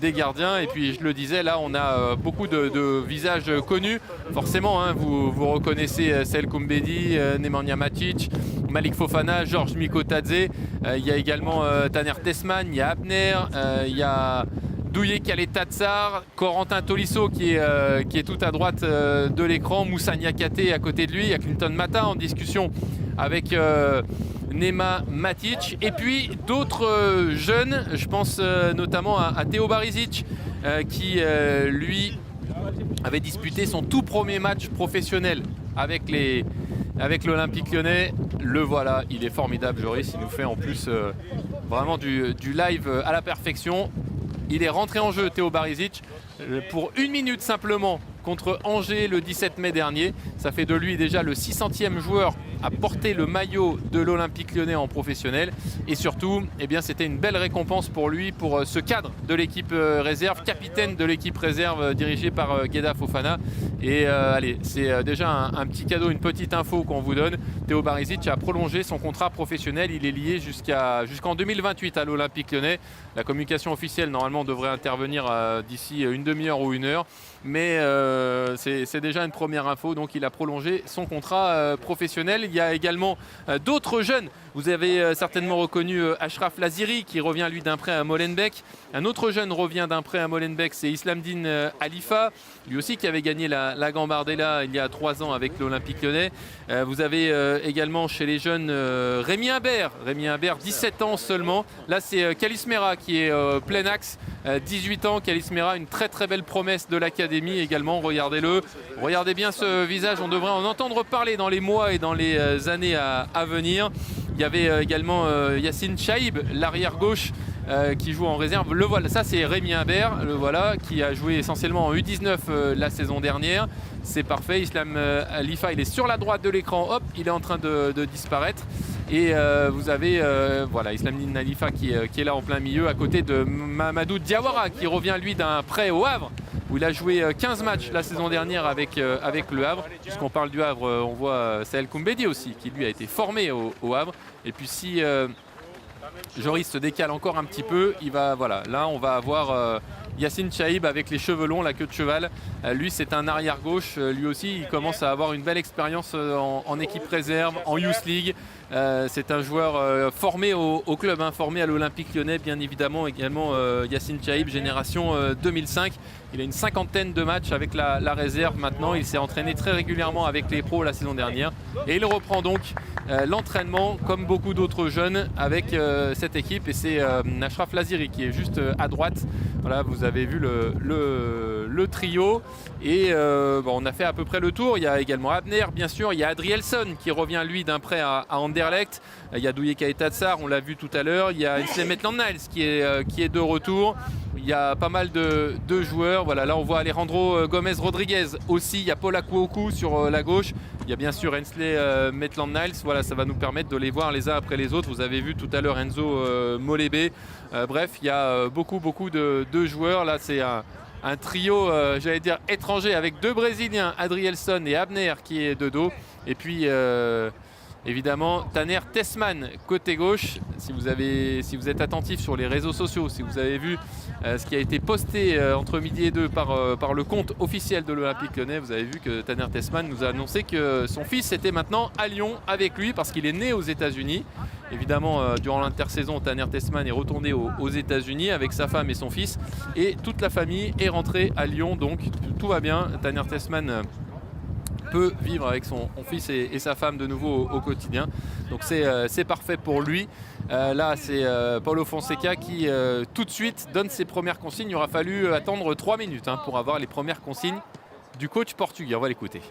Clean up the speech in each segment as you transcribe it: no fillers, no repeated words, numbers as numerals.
des gardiens. Et puis je le disais, là on a beaucoup de visages connus. Forcément, hein, vous reconnaissez Sel Koumbedi, Nemanja Matic, Malik Fofana, Georges Mikotadze. Il y a également Taner Tesman, il y a Abner, il y a Douye Kaletatsar, Corentin Tolisso qui est tout à droite de l'écran, Moussa Niakate à côté de lui, il y a Clinton Mata en discussion avec Nema Matic, et puis d'autres jeunes, je pense notamment à Teo Barizic qui lui avait disputé son tout premier match professionnel avec l'Olympique Lyonnais. Le voilà, il est formidable, Joris, il nous fait en plus vraiment du live à la perfection. Il est rentré en jeu, Teo Barizic, pour 1 minute simplement contre Angers le 17 mai dernier. Ça fait de lui déjà le 600e joueur à porter le maillot de l'Olympique Lyonnais en professionnel. Et surtout, eh bien, c'était une belle récompense pour lui, pour ce cadre de l'équipe réserve, capitaine de l'équipe réserve dirigée par Gueda Fofana. Et allez, c'est déjà un petit cadeau, une petite info qu'on vous donne. Teo Barizic a prolongé son contrat professionnel. Il est lié jusqu'en 2028 à l'Olympique Lyonnais. La communication officielle, normalement, devrait intervenir d'ici une demi-heure ou 1 heure. Mais c'est déjà une première info, donc il a prolongé son contrat professionnel. Il y a également d'autres jeunes. Vous avez certainement reconnu Achraf Laziri qui revient lui d'un prêt à Molenbeek. Un autre jeune revient d'un prêt à Molenbeek, c'est Islamdine Alifa, lui aussi qui avait gagné la Gambardella il y a 3 ans avec l'Olympique Lyonnais. Vous avez également chez les jeunes Rémi Imbert, 17 ans seulement. Là c'est Kalismera qui est plein axe, 18 ans. Kalismera, une très très belle promesse de l'académie également, regardez-le. Regardez bien ce visage, on devrait en entendre parler dans les mois et dans les années à venir. Il y avait également Yassine Chaïb, l'arrière gauche, qui joue en réserve. Le voilà, ça c'est Rémi Imbert, le voilà, qui a joué essentiellement en U19 la saison dernière. C'est parfait. Islam Alifa, il est sur la droite de l'écran, hop, il est en train de disparaître. Et vous avez voilà, Islamdine Alifa qui est là en plein milieu, à côté de Mamadou Diawara, qui revient lui d'un prêt au Havre, où il a joué 15 matchs la saison dernière avec le Havre. Puisqu'on parle du Havre, on voit Sel Koumbedi aussi, qui lui a été formé au Havre. Et puis si Joris se décale encore un petit peu, voilà, là on va avoir Yassine Chaïb avec les cheveux longs, la queue de cheval. Lui c'est un arrière gauche, lui aussi il commence à avoir une belle expérience en équipe réserve, en Youth League. C'est un joueur formé au club, hein, formé à l'Olympique Lyonnais bien évidemment. Également Yassine Chaïb, génération 2005. Il a une 50aine de matchs avec la réserve maintenant. Il s'est entraîné très régulièrement avec les pros la saison dernière. Et il reprend donc l'entraînement comme beaucoup d'autres jeunes avec cette équipe. Et c'est Achraf Laziri qui est juste à droite. Voilà, vous avez vu le trio. Et on a fait à peu près le tour. Il y a également Abner, bien sûr. Il y a Adrielson qui revient lui d'un prêt à Anderlecht. Il y a Douye Kaletatsar, on l'a vu tout à l'heure. Il y a Ainsley Maitland-Niles qui est de retour. Il y a pas mal de joueurs. Voilà, là on voit Alejandro Gomez Rodriguez aussi. Il y a Paul Akouoku sur la gauche. Il y a bien sûr Ainsley Maitland-Niles. Voilà, ça va nous permettre de les voir les uns après les autres. Vous avez vu tout à l'heure Enzo Molébé. Bref, il y a beaucoup de joueurs. Là c'est un trio, j'allais dire étranger, avec 2 Brésiliens, Adrielson et Abner qui est de dos. Et puis évidemment Taner Tesman côté gauche. Si vous êtes attentif sur les réseaux sociaux, si vous avez vu ce qui a été posté entre midi et 2 par le compte officiel de l'Olympique Lyonnais, vous avez vu que Taner Tesman nous a annoncé que son fils était maintenant à Lyon avec lui parce qu'il est né aux États-Unis. Évidemment, durant l'intersaison, Taner Tesman est retourné aux États-Unis avec sa femme et son fils, et toute la famille est rentrée à Lyon, donc tout va bien. Taner Tesman peut vivre avec son fils et sa femme de nouveau au quotidien, donc c'est parfait pour lui. Là c'est Paulo Fonseca qui tout de suite donne ses premières consignes. Il aura fallu attendre 3 minutes pour avoir les premières consignes du coach portugais. On va l'écouter.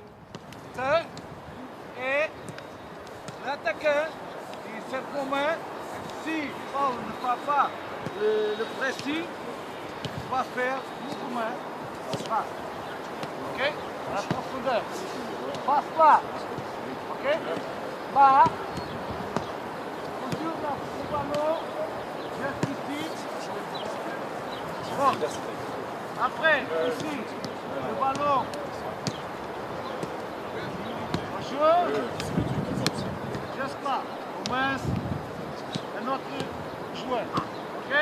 Et l'attaquant qui se commet, si Paul ne fait pas le pressing, va faire mouvement, passe. Ok? À la profondeur. Passe pas. Ok? Bas. Toujours dans le ballon. Jusqu'ici. Bon. Après, ici, le ballon. Bonjour. Juste là. Au moins, un autre joueur. Ok?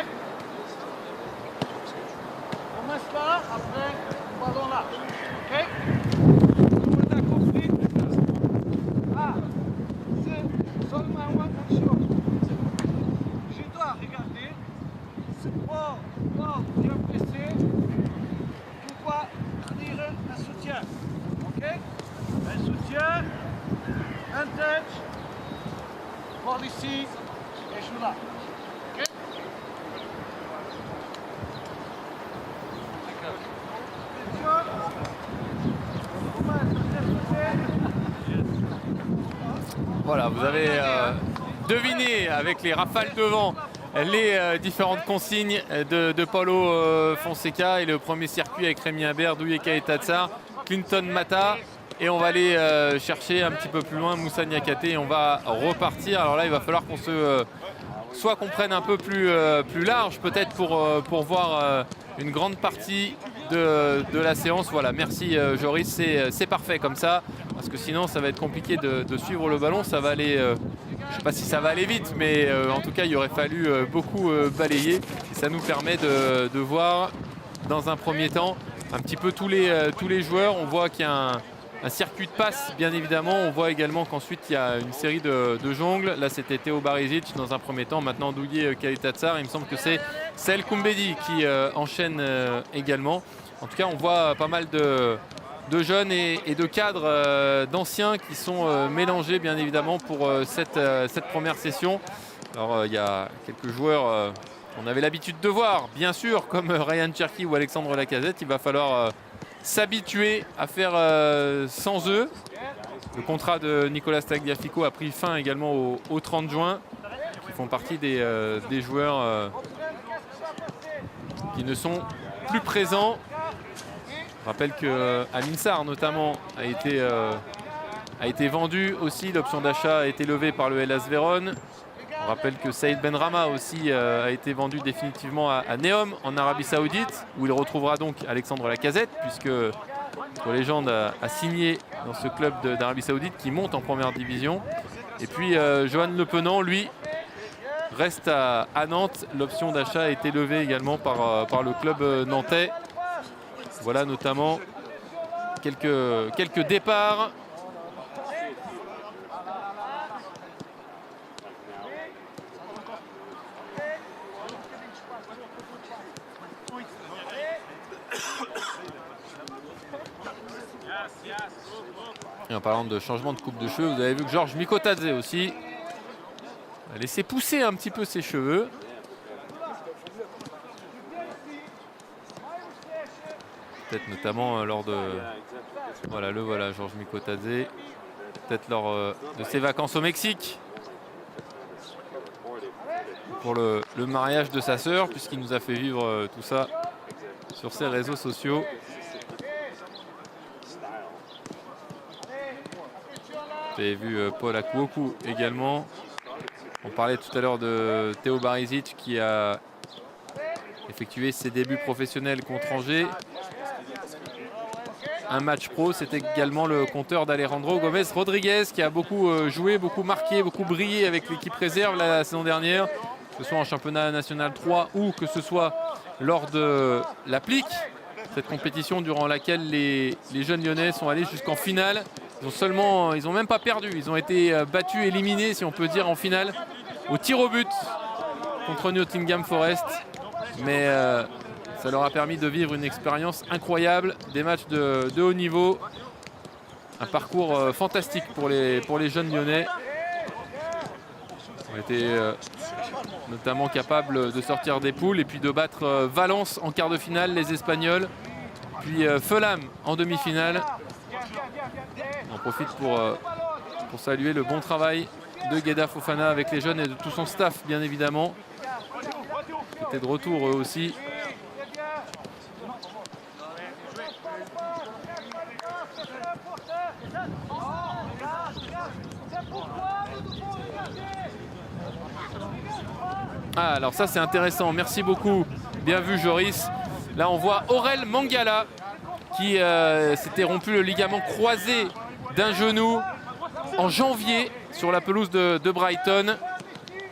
commence là, après, le ballon là. Ok? Tout le monde a compris? Ah, c'est seulement une chose. Je dois regarder. C'est pas bien pressé. Tu vas tenir un soutien. Ok? Un soutien, un touch, ball ici, et je suis là. Ok? Voilà, vous avez deviné avec les rafales de vent les différentes consignes de Paulo Fonseca et le premier circuit avec Rémi Imbert, Douyeka Tatsar, Clinton Mata. Et on va aller chercher un petit peu plus loin Moussa Niakate et on va repartir. Alors là, il va falloir qu'on soit qu'on prenne un peu plus large peut-être pour voir une grande partie de la séance. Voilà, merci Joris, c'est parfait comme ça. Parce que sinon, ça va être compliqué de suivre le ballon. Ça va aller, je ne sais pas si ça va aller vite, mais en tout cas, il aurait fallu beaucoup balayer. Et ça nous permet de voir dans un premier temps un petit peu tous les joueurs. On voit qu'il y a un circuit de passe, bien évidemment. On voit également qu'ensuite, il y a une série de jongles. Là, c'était Théo Barizic dans un premier temps. Maintenant, Douye Kalitatsar. Il me semble que c'est Sel Koumbedi qui enchaîne également. En tout cas, on voit pas mal de jeunes et de cadres d'anciens qui sont mélangés, bien évidemment, pour cette première session. Alors, il y a quelques joueurs qu'on avait l'habitude de voir, bien sûr, comme Ryan Cherki ou Alexandre Lacazette. Il va falloir s'habituer à faire sans eux. Le contrat de Nicolas Tagliafico a pris fin également au 30 juin. Ils font partie des joueurs qui ne sont plus présents. Je rappelle qu'Amin Sarr notamment a été vendu aussi. L'option d'achat a été levée par le Hellas Vérone. On rappelle que Saïd Benrahma aussi a été vendu définitivement à Neom en Arabie Saoudite, où il retrouvera donc Alexandre Lacazette, puisque notre légende a signé dans ce club d'Arabie Saoudite qui monte en première division. Et puis Johan Le Penant, lui, reste à Nantes. L'option d'achat a été levée également par le club nantais. Voilà notamment quelques départs. Et en parlant de changement de coupe de cheveux, vous avez vu que Georges Mikotadze aussi a laissé pousser un petit peu ses cheveux. Peut-être notamment lors de... Voilà, Georges Mikotadze. Peut-être lors de ses vacances au Mexique. Pour le mariage de sa sœur, puisqu'il nous a fait vivre tout ça sur ses réseaux sociaux. Vous avez vu Paul Akuoku également. On parlait tout à l'heure de Théo Barizic qui a effectué ses débuts professionnels contre Angers. Un match pro, c'est également le compteur d'Alejandro Gomez Rodriguez qui a beaucoup joué, beaucoup marqué, beaucoup brillé avec l'équipe réserve la saison dernière, que ce soit en championnat national 3 ou que ce soit lors de la PLIC, cette compétition durant laquelle les jeunes lyonnais sont allés jusqu'en finale. Ils ont même pas perdu, ils ont été battus, éliminés si on peut dire en finale au tir au but contre Nottingham Forest. Mais ça leur a permis de vivre une expérience incroyable, des matchs de haut niveau, un parcours fantastique pour les jeunes lyonnais. Ils ont été notamment capables de sortir des poules et puis de battre Valence en quart de finale, les Espagnols, puis Fulham en demi-finale. On profite pour saluer le bon travail de Gueda Fofana avec les jeunes et de tout son staff, bien évidemment, qui étaient de retour eux aussi. Ah, alors ça c'est intéressant, merci beaucoup, bien vu Joris. Là on voit Aurel Mangala qui s'était rompu le ligament croisé d'un genou en janvier sur la pelouse de Brighton.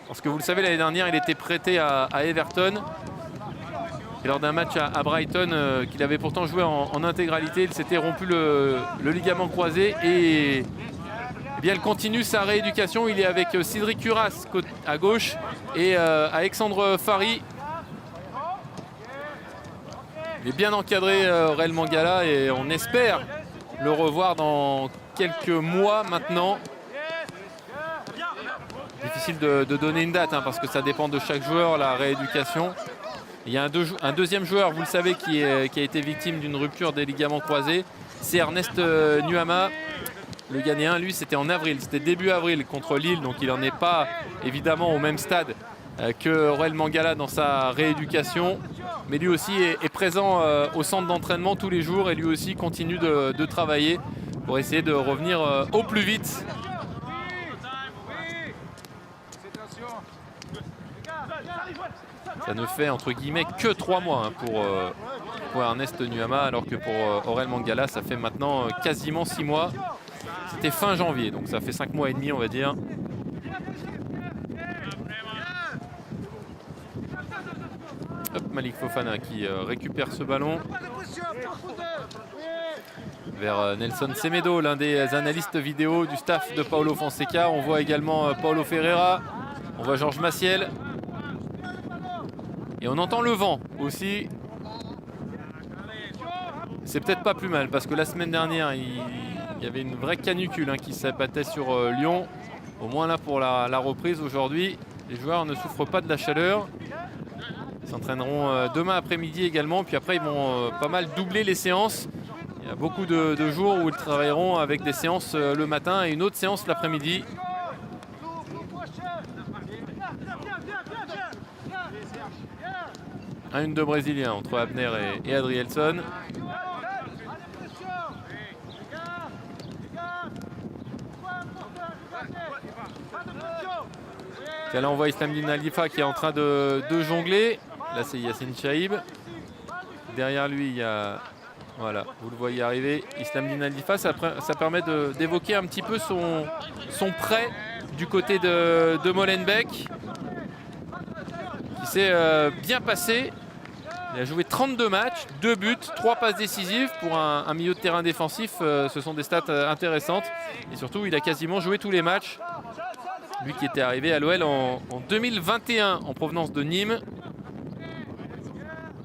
Parce que vous le savez, l'année dernière il était prêté à Everton. Et lors d'un match à Brighton, qu'il avait pourtant joué en intégralité, il s'était rompu le ligament croisé. Et eh bien, elle continue sa rééducation. Il est avec Cédric Curas à gauche et Alexandre Fari. Il est bien encadré, Aurel Mangala, et on espère le revoir dans quelques mois maintenant. Difficile de donner une date, hein, parce que ça dépend de chaque joueur, la rééducation. Il y a un deuxième joueur, vous le savez, qui a été victime d'une rupture des ligaments croisés. C'est Ernest Nuama. Le Ghanéen, lui, c'était en avril. C'était début avril contre Lille. Donc il n'en est pas évidemment au même stade que Aurel Mangala dans sa rééducation. Mais lui aussi est présent au centre d'entraînement tous les jours. Et lui aussi continue de travailler pour essayer de revenir au plus vite. Ça ne fait entre guillemets que 3 mois, hein, pour Ernest Nuama, alors que pour Aurel Mangala, ça fait maintenant quasiment 6 mois. C'était fin janvier, donc ça fait 5 mois et demi, on va dire. Hop, Malik Fofana qui récupère ce ballon vers Nelson Semedo, l'un des analystes vidéo du staff de Paulo Fonseca. On voit également Paulo Ferreira, on voit Georges Maciel. Et on entend le vent aussi. C'est peut-être pas plus mal, parce que la semaine dernière, il y avait une vraie canicule, hein, qui s'abattait sur Lyon. Au moins là pour la reprise aujourd'hui, les joueurs ne souffrent pas de la chaleur. Ils s'entraîneront demain après-midi également. Puis après, ils vont pas mal doubler les séances. Il y a beaucoup de jours où ils travailleront avec des séances le matin et une autre séance l'après-midi. Une de Brésilien entre Abner et Adrielson. Là on voit Islamdine Alifa qui est en train de jongler. Là c'est Yassine Chaïb. Derrière lui il y a, voilà, vous le voyez arriver, Islamdine Alifa. Ça permet d'évoquer un petit peu son prêt du côté de Molenbeek, qui s'est bien passé. Il a joué 32 matchs, 2 buts, 3 passes décisives. Pour un milieu de terrain défensif, ce sont des stats intéressantes. Et surtout, il a quasiment joué tous les matchs. Lui qui était arrivé à l'OL en 2021 en provenance de Nîmes.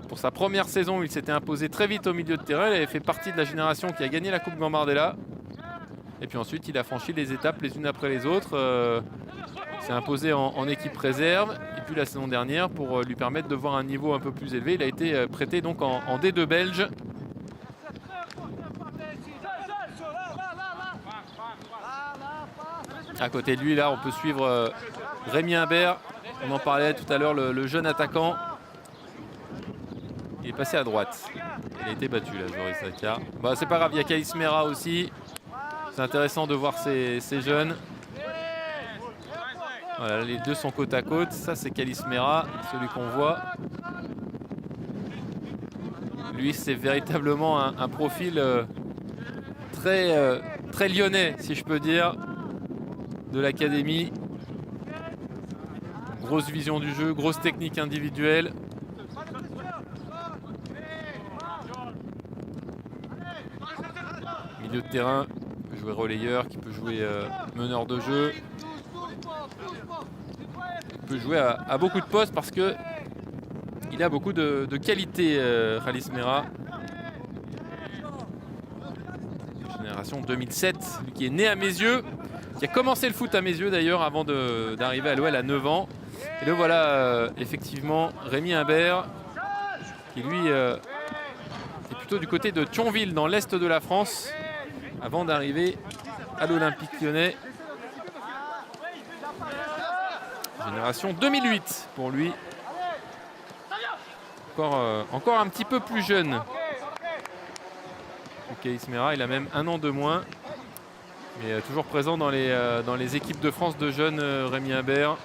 Pour sa première saison, il s'était imposé très vite au milieu de terrain. Il avait fait partie de la génération qui a gagné la Coupe Gambardella. Et puis ensuite, il a franchi les étapes les unes après les autres. S'est imposé en équipe réserve. Et puis la saison dernière, pour lui permettre de voir un niveau un peu plus élevé, il a été prêté donc en D2 belge. À côté de lui, là, on peut suivre Rémi Imbert. On en parlait tout à l'heure, le jeune attaquant. Il est passé à droite. Il a été battu, là, Joris Zaka. Bah, c'est pas grave, il y a Kaïs Mera aussi. C'est intéressant de voir ces jeunes. Voilà, les deux sont côte à côte. Ça, c'est Kaïs Mera, celui qu'on voit. Lui, c'est véritablement un profil très lyonnais, si je peux dire, de l'académie. Grosse vision du jeu, grosse technique individuelle. Milieu de terrain, qui peut jouer relayeur, qui peut jouer meneur de jeu. Il peut jouer à beaucoup de postes parce que il a beaucoup de qualité, Khalis Mera. Génération 2007, lui qui est né à Mézieux, qui a commencé le foot à Mézieux d'ailleurs avant d'arriver à l'OL à 9 ans. Et le voilà effectivement Rémi Imbert, qui lui est plutôt du côté de Thionville dans l'est de la France avant d'arriver à l'Olympique Lyonnais. Génération 2008 pour lui. Encore un petit peu plus jeune que Kaïs Mera. Il a même 1 an de moins. Mais toujours présent dans les équipes de France de jeunes, Rémi Imbert.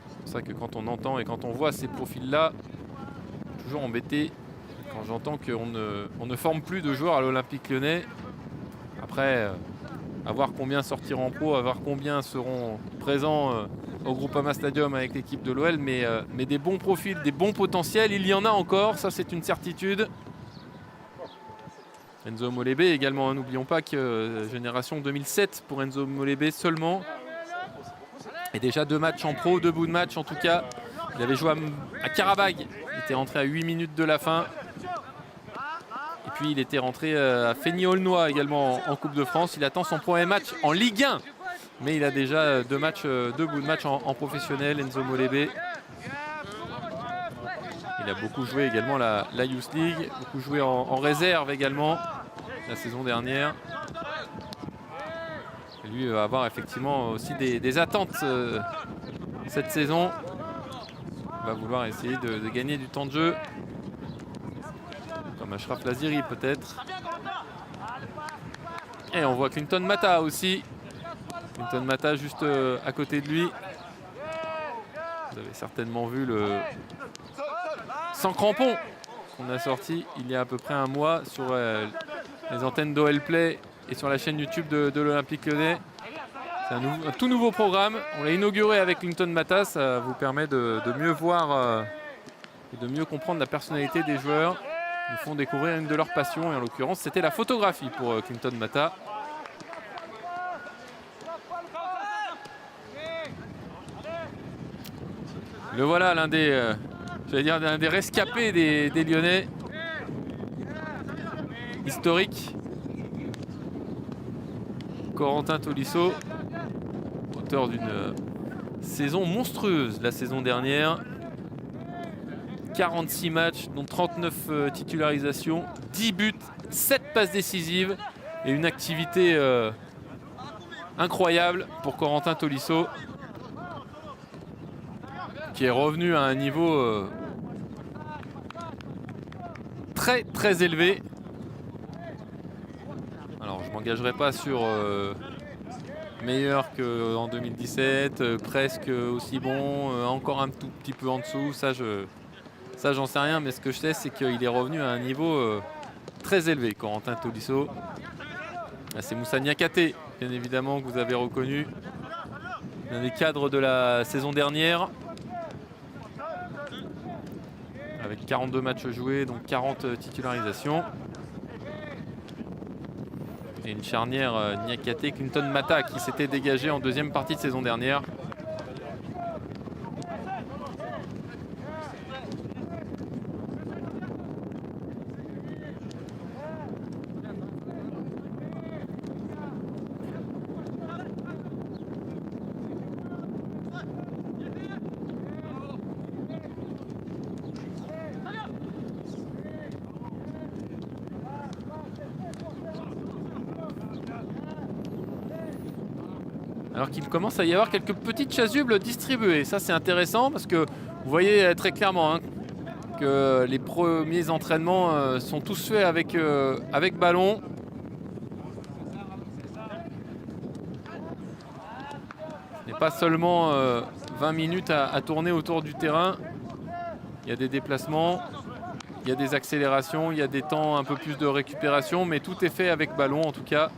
C'est pour ça que quand on entend et quand on voit ces profils-là, toujours embêté quand j'entends qu'on ne forme plus de joueurs à l'Olympique Lyonnais. Après, à voir combien sortiront en pro, à voir combien seront présents au Groupama Stadium avec l'équipe de l'OL, mais des bons profils, des bons potentiels, il y en a encore, ça c'est une certitude. Enzo Molébé également, n'oublions pas que génération 2007 pour Enzo Molébé seulement. Et déjà 2 matchs en pro, 2 bouts de match en tout cas. Il avait joué à Karabag, il était rentré à 8 minutes de la fin. Et puis il était rentré à Feigny-Aulnois également en Coupe de France. Il attend son premier match en Ligue 1. Mais il a déjà 2 bouts de match en professionnel, Enzo Molébé. Il a beaucoup joué également la Youth League, beaucoup joué en réserve également la saison dernière. Et lui va avoir effectivement aussi des attentes cette saison. Il va vouloir essayer de gagner du temps de jeu. Comme Achraf Laziri peut-être. Et on voit Clinton Mata aussi. Clinton Mata juste à côté de lui. Vous avez certainement vu le sans crampons qu'on a sorti il y a à peu près un mois sur les antennes d'OL Play et sur la chaîne YouTube de l'Olympique Lyonnais. C'est un tout nouveau programme. On l'a inauguré avec Clinton Mata. Ça vous permet de mieux voir et de mieux comprendre la personnalité des joueurs. Ils nous font découvrir une de leurs passions et en l'occurrence c'était la photographie pour Clinton Mata. Le voilà l'un des, l'un des rescapés des Lyonnais. Historique. Corentin Tolisso, auteur d'une saison monstrueuse la saison dernière. 46 matchs, dont 39 titularisations, 10 buts, 7 passes décisives et une activité incroyable pour Corentin Tolisso, qui est revenu à un niveau très très élevé. Alors je ne m'engagerai pas sur meilleur qu'en 2017, presque aussi bon, encore un tout petit peu en dessous, ça j'en sais rien, mais ce que je sais c'est qu'il est revenu à un niveau très élevé, Corentin Tolisso. C'est Moussa Niakhaté, bien évidemment, que vous avez reconnu, l'un des cadres de la saison dernière. Avec 42 matchs joués, donc 40 titularisations. Et une charnière Niakhaté, Clinton Mata qui s'était dégagé en deuxième partie de saison dernière. Alors qu'il commence à y avoir quelques petites chasubles distribuées. Ça c'est intéressant parce que vous voyez très clairement que les premiers entraînements sont tous faits avec ballon. Ce n'est pas seulement 20 minutes à tourner autour du terrain. Il y a des déplacements, il y a des accélérations, il y a des temps un peu plus de récupération, mais tout est fait avec ballon en tout cas.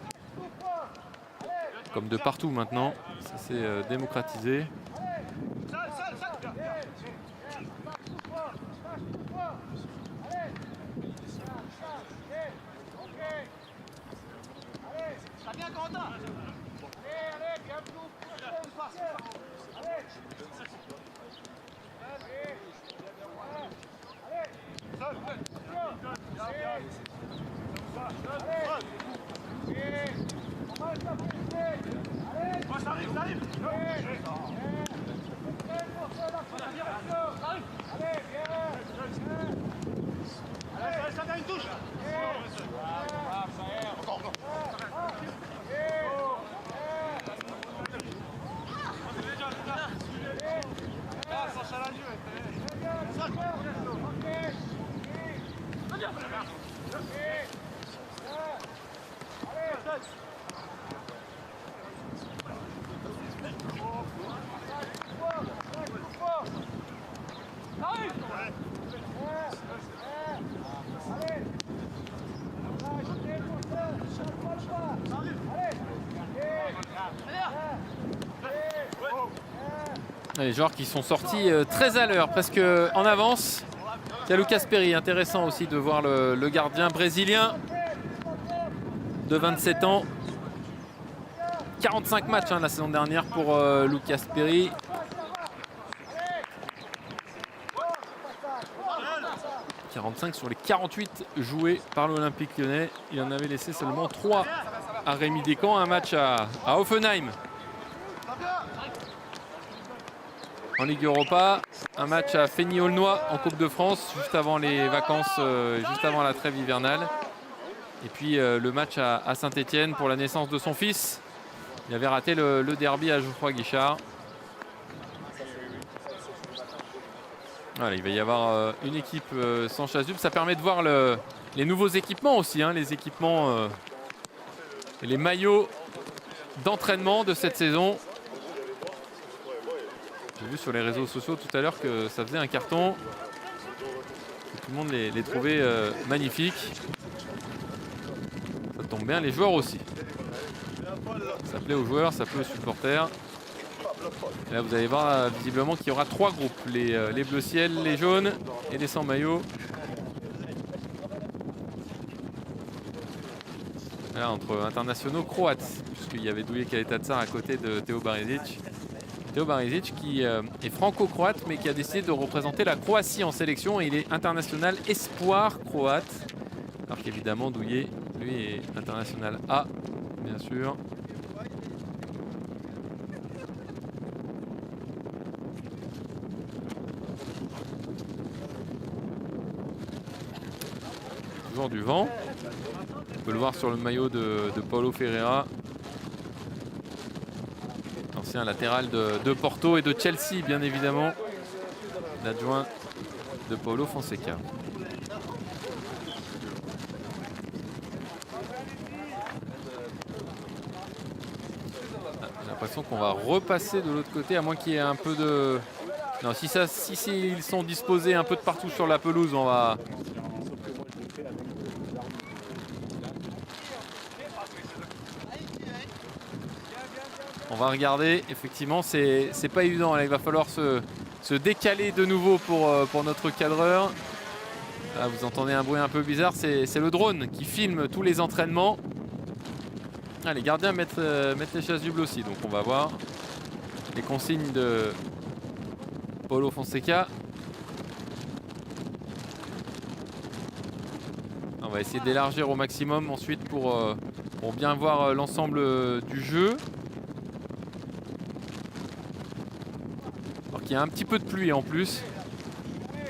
Comme de partout maintenant, ça s'est démocratisé. Les joueurs qui sont sortis très à l'heure, presque en avance. Il y a Lucas Perry, intéressant aussi de voir le gardien brésilien de 27 ans. 45 matchs la saison dernière pour Lucas Perry. « 45 sur les 48 joués par l'Olympique Lyonnais. Il en avait laissé seulement 3 à Rémi Descamps. Un match à Hoffenheim en Ligue Europa. Un match à Feigny-Aulnois en Coupe de France, juste avant les vacances, juste avant la trêve hivernale. Et puis le match à Saint-Etienne pour la naissance de son fils. Il avait raté le derby à Geoffroy Guichard. Voilà, il va y avoir une équipe sans chasuble. Ça permet de voir les nouveaux équipements aussi, les équipements et les maillots d'entraînement de cette saison. J'ai vu sur les réseaux sociaux tout à l'heure que ça faisait un carton. Que tout le monde les trouvait magnifiques. Ça tombe bien, les joueurs aussi. Ça plaît aux joueurs, ça plaît aux supporters. Et là, vous allez voir visiblement qu'il y aura 3 groupes. Les bleus ciel, les jaunes et les sans maillots. Là, entre internationaux croates, puisqu'il y avait Douillet Kaletatsar à côté de Teo Barizic. Teo Barizic qui est franco-croate mais qui a décidé de représenter la Croatie en sélection. Et il est international espoir croate. Alors qu'évidemment Douillet, lui, est international A, bien sûr. Toujours du vent. On peut le voir sur le maillot de Paulo Ferreira. Ancien latéral de Porto et de Chelsea, bien évidemment. L'adjoint de Paulo Fonseca. J'ai l'impression qu'on va repasser de l'autre côté, à moins qu'il y ait un peu de... Non, si ils sont disposés un peu de partout sur la pelouse, on va... On va regarder, effectivement, c'est pas évident. Là, il va falloir se décaler de nouveau pour notre cadreur. Là, vous entendez un bruit un peu bizarre, c'est le drone qui filme tous les entraînements. Ah, les gardiens mettent les chasubles aussi, donc on va voir les consignes de Paulo Fonseca. On va essayer d'élargir au maximum ensuite pour bien voir l'ensemble du jeu. Il y a un petit peu de pluie en plus.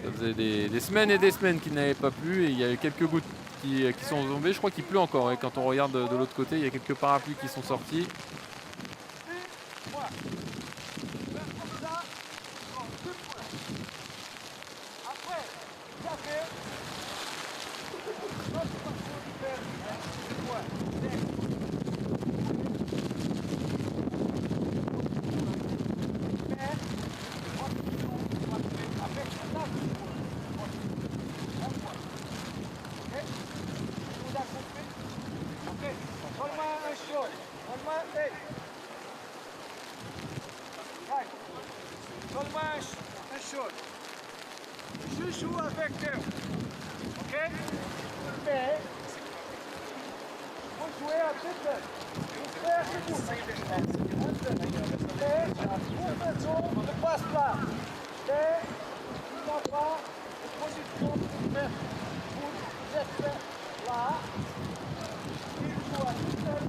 Ça faisait des semaines et des semaines qu'il n'avait pas plu et il y a eu quelques gouttes qui sont tombées. Je crois qu'il pleut encore et quand on regarde de l'autre côté, il y a quelques parapluies qui sont sortis. Je joue avec eux, ok? Mais, vous jouez à deux heures. Vous faites ce que mais, vous faisons ne passe pas. Mais, il n'y a pas de position de faire. Vous êtes là. Il joue à deux heures.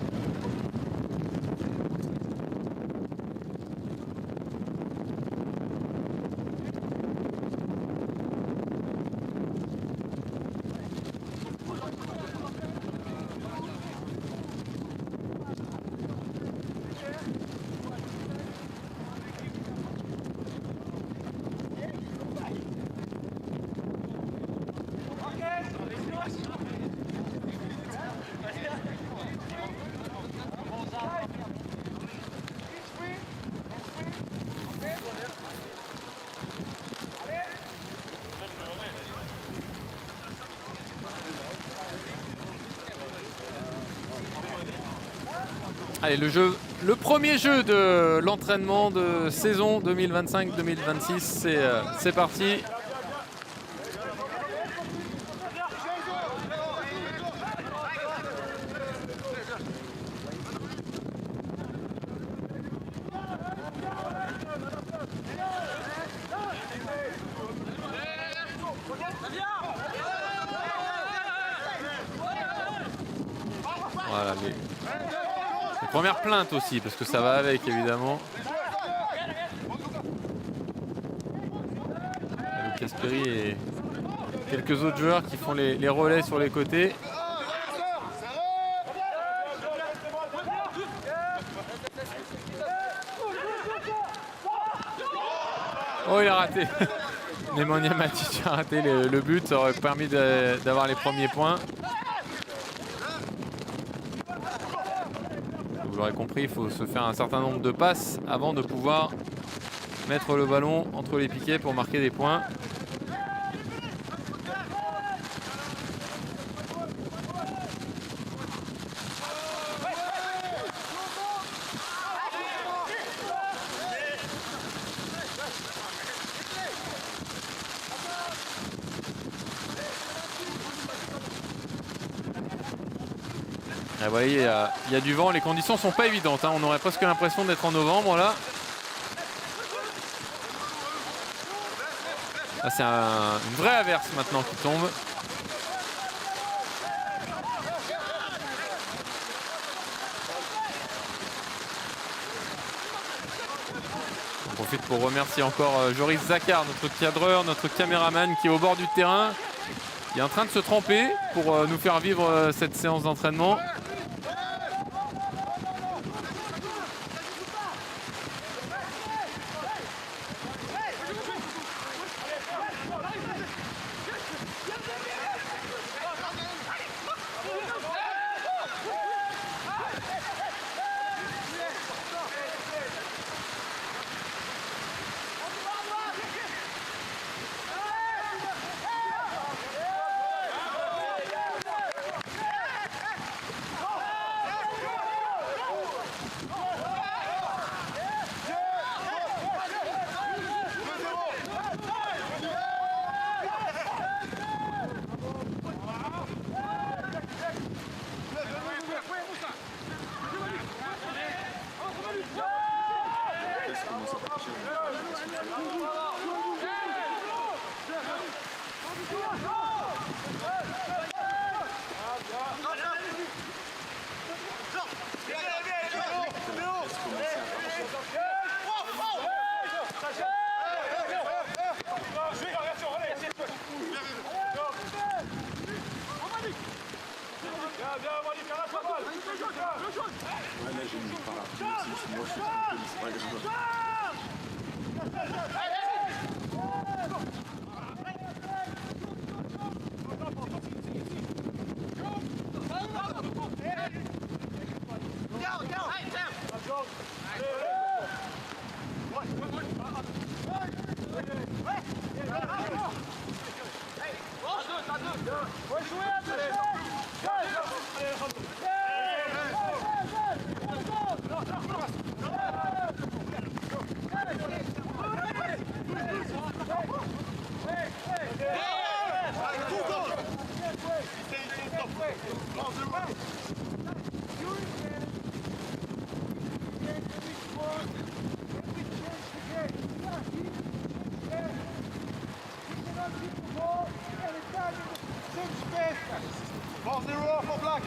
Allez, le jeu Le premier jeu de l'entraînement de saison 2025-2026, c'est parti. Voilà, les premières plaintes aussi, parce que ça va avec évidemment. Lucas Perry et quelques autres joueurs qui font les relais sur les côtés. Oh, il a raté. Nemanja Matic a raté le but, ça aurait permis d'avoir les premiers points. Vous l'aurez compris, il faut se faire un certain nombre de passes avant de pouvoir mettre le ballon entre les piquets pour marquer des points. Vous voyez, il y a du vent, les conditions sont pas évidentes, hein. On aurait presque l'impression d'être en novembre là. Là c'est une vraie averse maintenant qui tombe. On profite pour remercier encore Joris Zakar, notre cadreur, notre caméraman qui est au bord du terrain, qui est en train de se tremper pour nous faire vivre cette séance d'entraînement.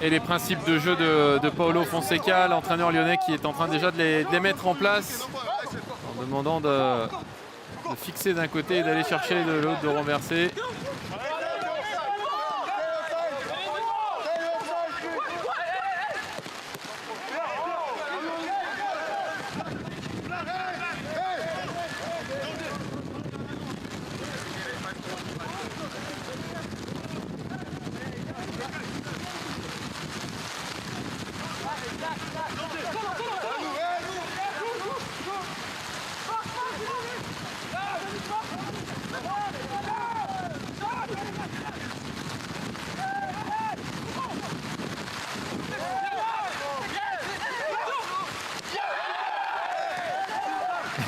Et les principes de jeu de Paulo Fonseca, l'entraîneur lyonnais qui est en train déjà de les mettre en place en demandant de fixer d'un côté et d'aller chercher de l'autre, de renverser.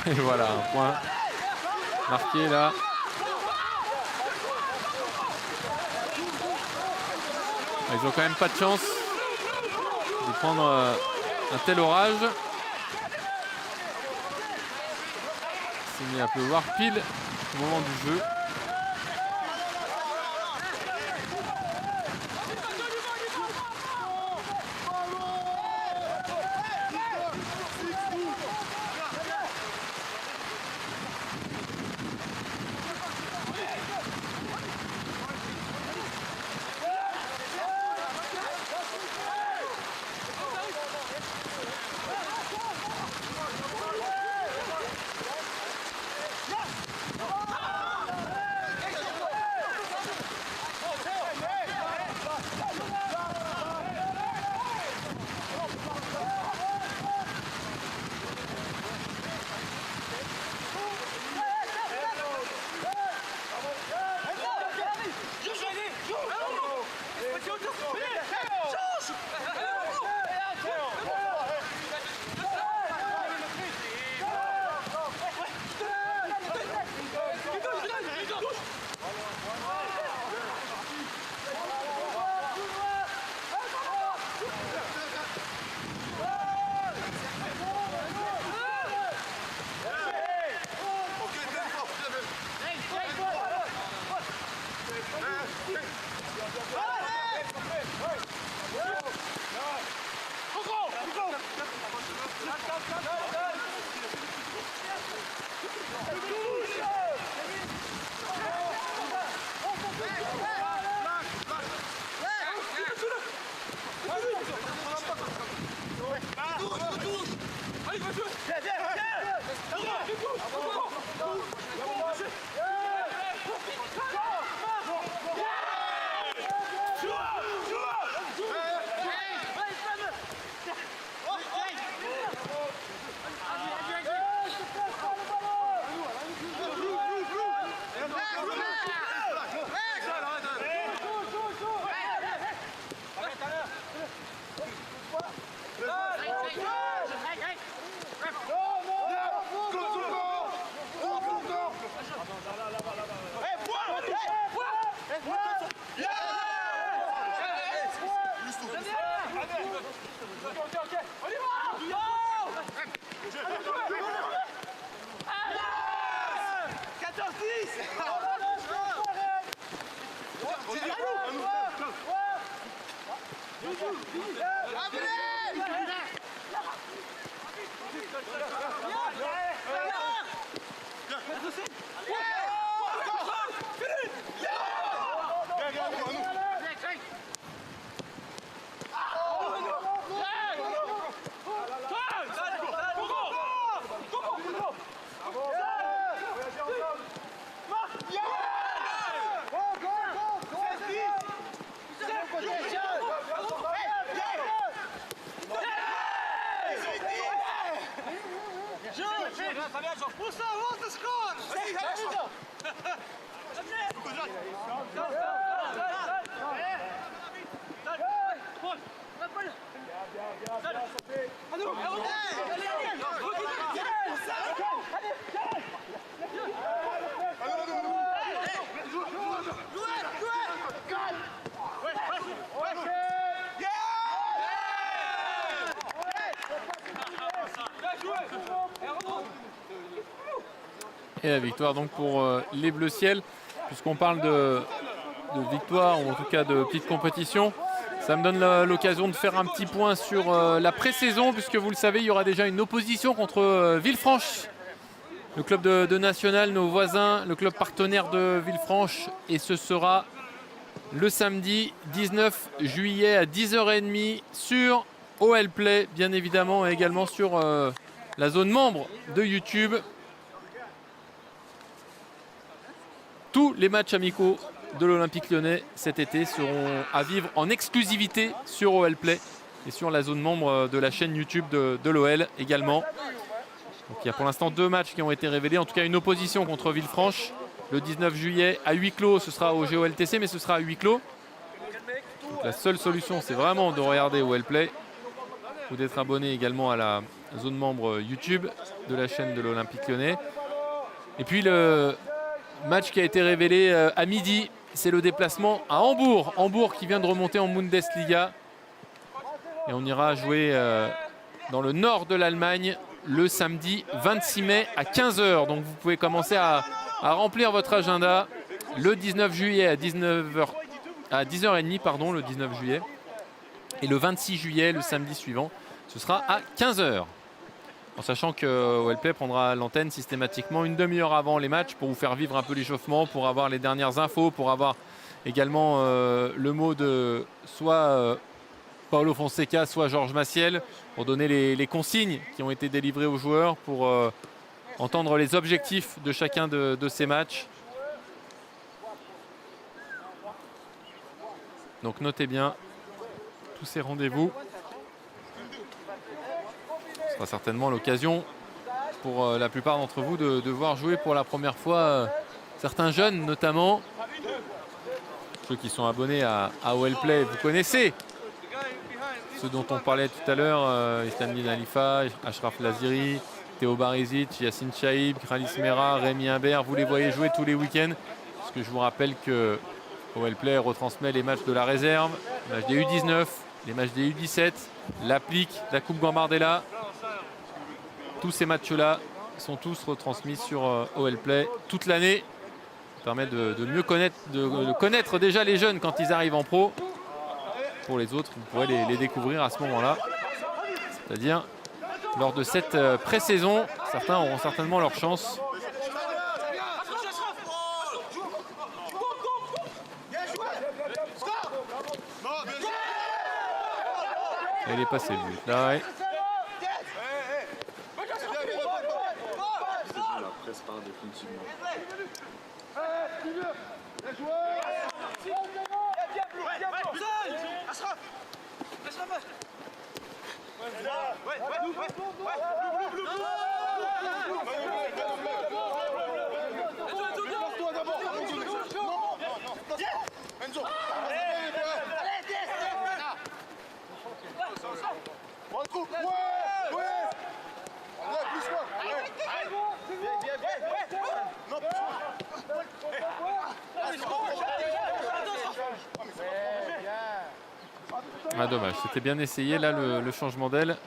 Et voilà, un point marqué là. Ils ont quand même pas de chance de prendre un tel orage. Il s'est mis à pleuvoir pile au moment du jeu. Et la victoire donc pour les Bleus Ciel, puisqu'on parle de victoire ou en tout cas de petite compétition. Ça me donne l'occasion de faire un petit point sur la pré-saison, puisque vous le savez, il y aura déjà une opposition contre Villefranche, le club de National, nos voisins, le club partenaire de Villefranche, et ce sera le samedi 19 juillet à 10h30 sur OL Play, bien évidemment, et également sur la zone membre de YouTube. Tous les matchs amicaux de l'Olympique Lyonnais cet été seront à vivre en exclusivité sur OL Play et sur la zone membre de la chaîne YouTube de l'OL également. Donc il y a pour l'instant 2 matchs qui ont été révélés, en tout cas une opposition contre Villefranche le 19 juillet à huis clos. Ce sera au GOLTC, mais ce sera à huis clos. Donc la seule solution, c'est vraiment de regarder OL Play ou d'être abonné également à zone membre YouTube de la chaîne de l'Olympique Lyonnais. Et puis le match qui a été révélé à midi, c'est le déplacement à Hambourg. Hambourg qui vient de remonter en Bundesliga. Et on ira jouer dans le nord de l'Allemagne le samedi 26 mai à 15 h. Donc vous pouvez commencer à remplir votre agenda le 19 juillet à 10h30, pardon, le 19 juillet. Et le 26 juillet, le samedi suivant, ce sera à 15 h. En sachant que OLPlay prendra l'antenne systématiquement une demi-heure avant les matchs pour vous faire vivre un peu l'échauffement, pour avoir les dernières infos, pour avoir également le mot de soit Paulo Fonseca, soit Georges Massiel, pour donner les consignes qui ont été délivrées aux joueurs, pour entendre les objectifs de chacun de ces matchs. Donc notez bien tous ces rendez-vous. Ce sera certainement l'occasion pour la plupart d'entre vous de voir jouer pour la première fois certains jeunes, notamment ceux qui sont abonnés à OLPlay. Vous connaissez ceux dont on parlait tout à l'heure, Istanbul Alifa, Ashraf Laziri, Théo Barizic, Yassine Chaïb, Khalis Mera, Rémi Imbert. Vous les voyez jouer tous les week-ends, parce que je vous rappelle que OLPlay retransmet les matchs de la réserve, les matchs des U19, les matchs des U17, l'applique, la Coupe Gambardella. Tous ces matchs-là sont tous retransmis sur OLPlay toute l'année. Ça permet de mieux connaître, de connaître déjà les jeunes quand ils arrivent en pro. Pour les autres, vous pourrez les découvrir à ce moment-là. C'est-à-dire lors de cette pré-saison, certains auront certainement leur chance. Et il est passé le but là. Ouais. Ah, dommage, c'était bien essayé là le changement d'aile.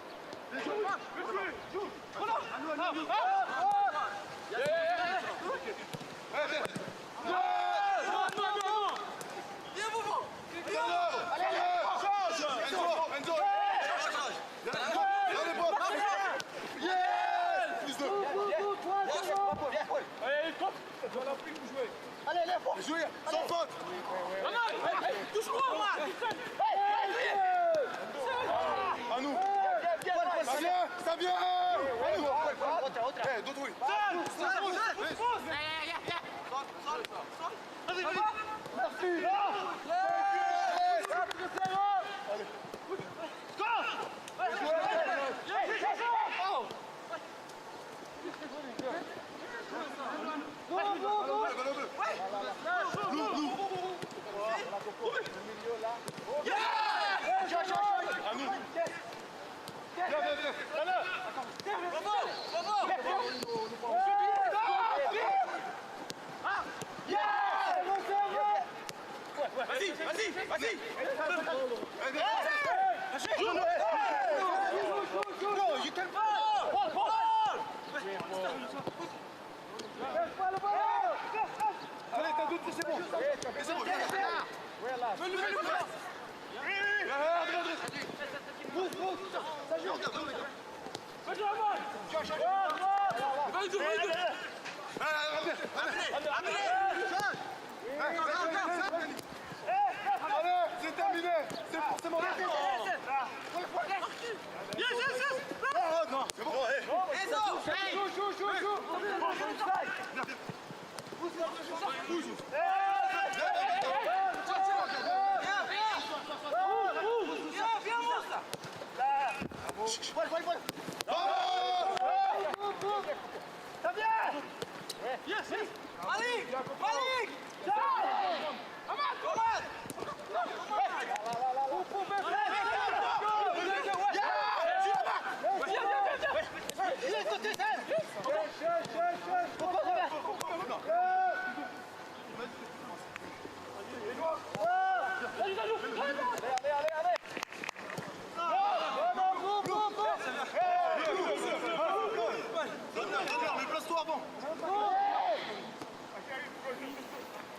C'est terminé. C'est forcément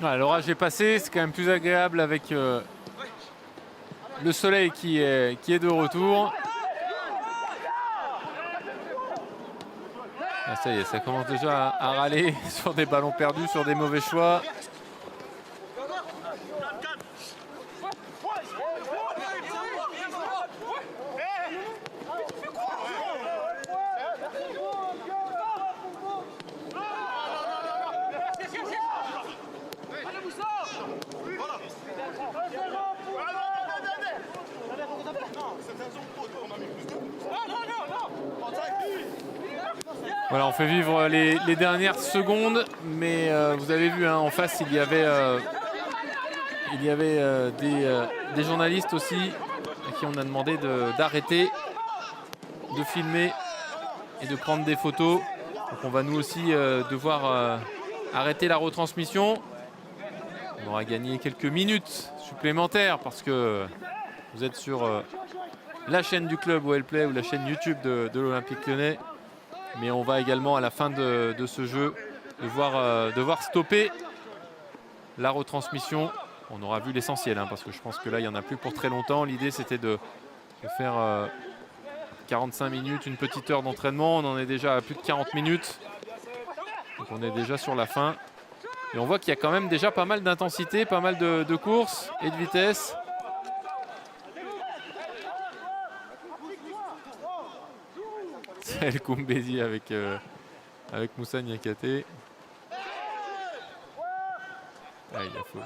Ouais, l'orage est passé, c'est quand même plus agréable avec le soleil qui est de retour. Ah, ça y est, ça commence déjà à râler sur des ballons perdus, sur des mauvais choix. Voilà, on fait vivre les dernières secondes, mais vous avez vu, hein, en face, il y avait des journalistes aussi à qui on a demandé d'arrêter de filmer et de prendre des photos. Donc on va nous aussi devoir arrêter la retransmission. On aura gagné quelques minutes supplémentaires parce que vous êtes sur la chaîne du club Wellplay ou la chaîne YouTube de l'Olympique Lyonnais. Mais on va également à la fin de ce jeu devoir stopper la retransmission. On aura vu l'essentiel, hein, parce que je pense que là il n'y en a plus pour très longtemps. L'idée c'était de faire 45 minutes, une petite heure d'entraînement. On en est déjà à plus de 40 minutes. Donc on est déjà sur la fin. Et on voit qu'il y a quand même déjà pas mal d'intensité, pas mal de courses et de vitesse. C'est El Koumbedi avec Moussa Niakhaté. Ah, il a faute.